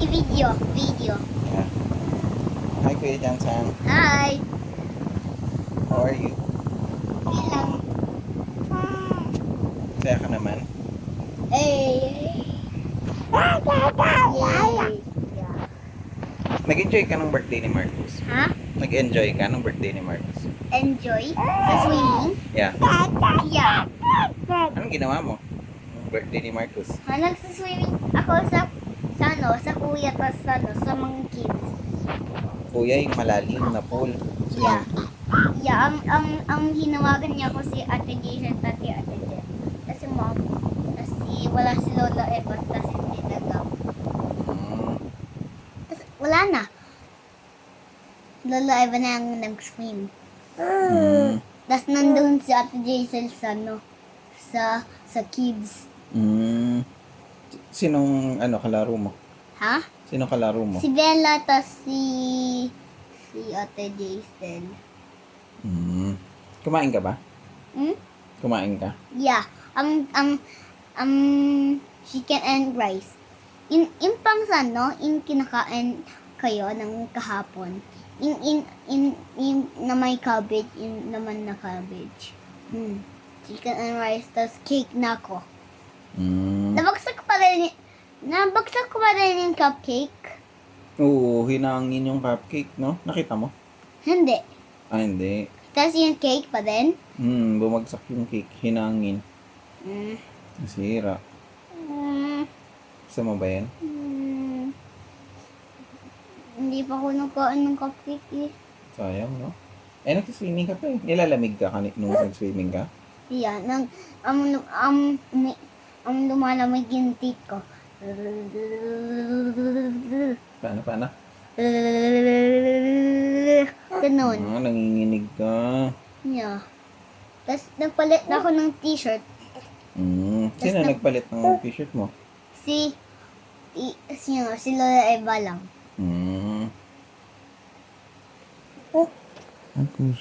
I-video. Yeah. Hi, Kuya Jansan. Hi. How are you? Okay lang. Saya ka naman? Yay. Yeah. Nag-enjoy ka ng birthday ni Marcus? Ha? Nag-enjoy ka ng birthday ni Marcus? Enjoy? Sa swimming? Yeah. Yeah. Anong ginawa mo? Ng birthday ni Marcus? Nagsaswimming ako sa kuya tas sa mga kids. Kuya, yung malalim na pool. Yeah. Yeah, ang hinawagan niya ko si Ate Jason tas si Ate Jen. Tas si Mom. Tas wala si Lola Eva tas si Nagam. Mm. Tas wala na. Lola Eva na ang nag-swim. Mm. Tas nandun si Ate Jason sa kids. Mm. Sinong kalaro mo? Ha? Sinong kalaro mo? Si Bella tas si Ate Jason. Mm. Kumain ka ba? Hmm? Kumain ka? Yeah. Chicken and rice. In pang in kinakain kayo ng kahapon. In na may cabbage, in naman na cabbage. Chicken and rice, tas cake na ako. Mm. Nabagsak ko pa rin yung cupcake. Oo, hinangin yung cupcake, no? Nakita mo? Hindi. Ah, hindi. Tas yung cake pa din. Bumagsak yung cake. Hinangin. Mm. Nasira. Mm. Gusto mo ba yan? Hindi pa ako nagkaan ng cupcake eh. Sayang, no? Nagsiswimming ka pa eh. Nilalamig ka nung nag-swimming ka? Yeah, lumalamig yung teeth ko. Paano? Ganun. Nanginginig ka. Yeah. Tapos nagpalit na ako ng t-shirt. Sino nagpalit ng t-shirt mo? Si Lola Eva lang. Marcus.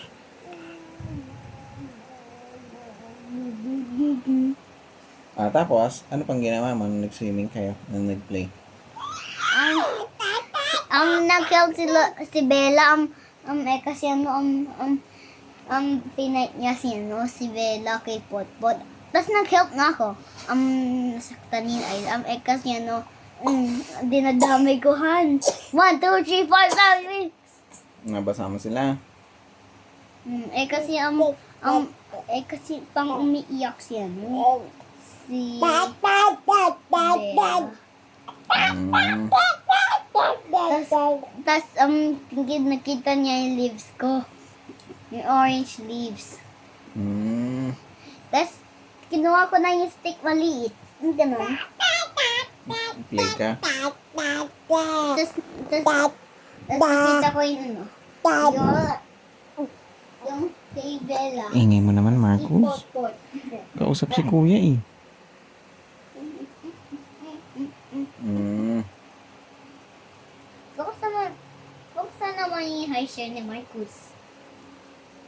Tapos, ano pang ginawa mo nung nag-swimming kayo, nung nag-play? Nag-help si Bella, kasi pinay niya si Bella kay Potpot. Tapos nag-help na ako. Nasaktan yun ay, kasi dinadamay ko han. 1, 2, 3, 4, 5, 6. Nabasa mo sila? Kasi pang umiiyak siya, no? Si Bella. Tas nakita niya yung leaves ko. Yung orange leaves. Tas kinuha ko na yung stick maliit. Yung ganun. Play ka? Tas nakita ko yung yung kay Bella. Ingay mo naman, Marcus. Ipot-pot. Kausap si Kuya eh. Buksan naman yung high chair ni Marcus.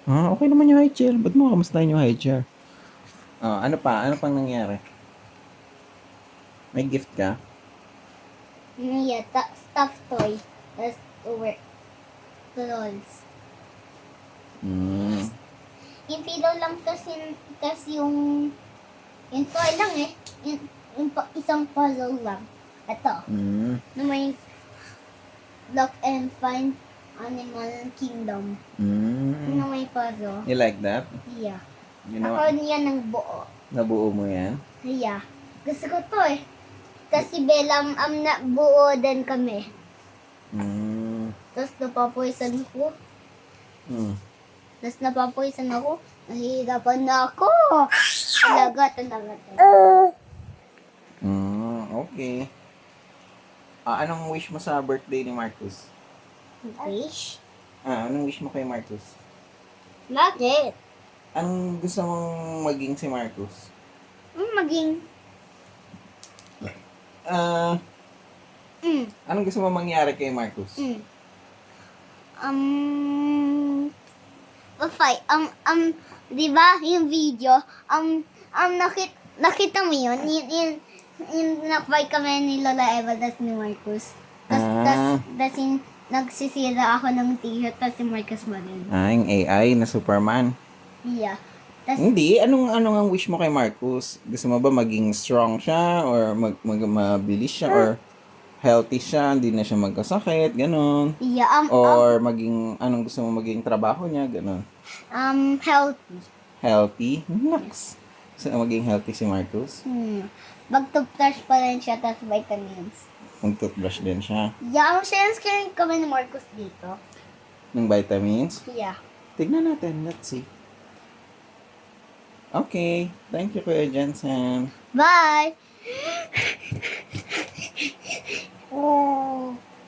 Okay naman yung high chair. Ba't mo kamustahin yung high chair? Ano pa? Ano pang nangyari? May gift ka? Yeah, stuffed toy. That's over. Clothes. Yung pillow lang tas yung toy lang eh. Yung isang puzzle lang. Ito. Na may Lock and Find Animal Kingdom. Na may puzzle. You like that? Yeah. Ginawa? Ako niya ng buo. Nabuo mo yan? Yeah. Gusto ko to eh. Tapos si Bella, buo din kami. Tapos napapoisan ako. Nahihirapan na ako. Talaga. Okay. Anong wish mo sa birthday ni Marcus? Wish? Anong wish mo kay Marcus? Bakit? Anong gusto mong maging si Marcus? Maging... Anong gusto mo mangyari kay Marcus? Di ba yung video, nakita mo yun? Yung nakbay kami ni Lola Eva, that's ni Marcus. Nagsisira ako ng t-shirt, tas si Marcus ba rin? Yung AI na Superman. Yeah. Tas, Hindi, anong ang wish mo kay Marcus? Gusto mo ba maging strong siya or mabilis siya or healthy siya, hindi na siya magkasakit, ganun. yeah, Or maging anong gusto mo maging trabaho niya, ganun. healthy. Healthy? Naks. Gusto mo maging healthy si Marcus? Mag-toothbrush pa rin siya, tas vitamins. Mag-toothbrush din siya. Yeah, sharing screen kami ni Marcus dito. Ng vitamins? Yeah. Tignan natin, let's see. Okay, thank you Kuya Jensen. Bye! Oh.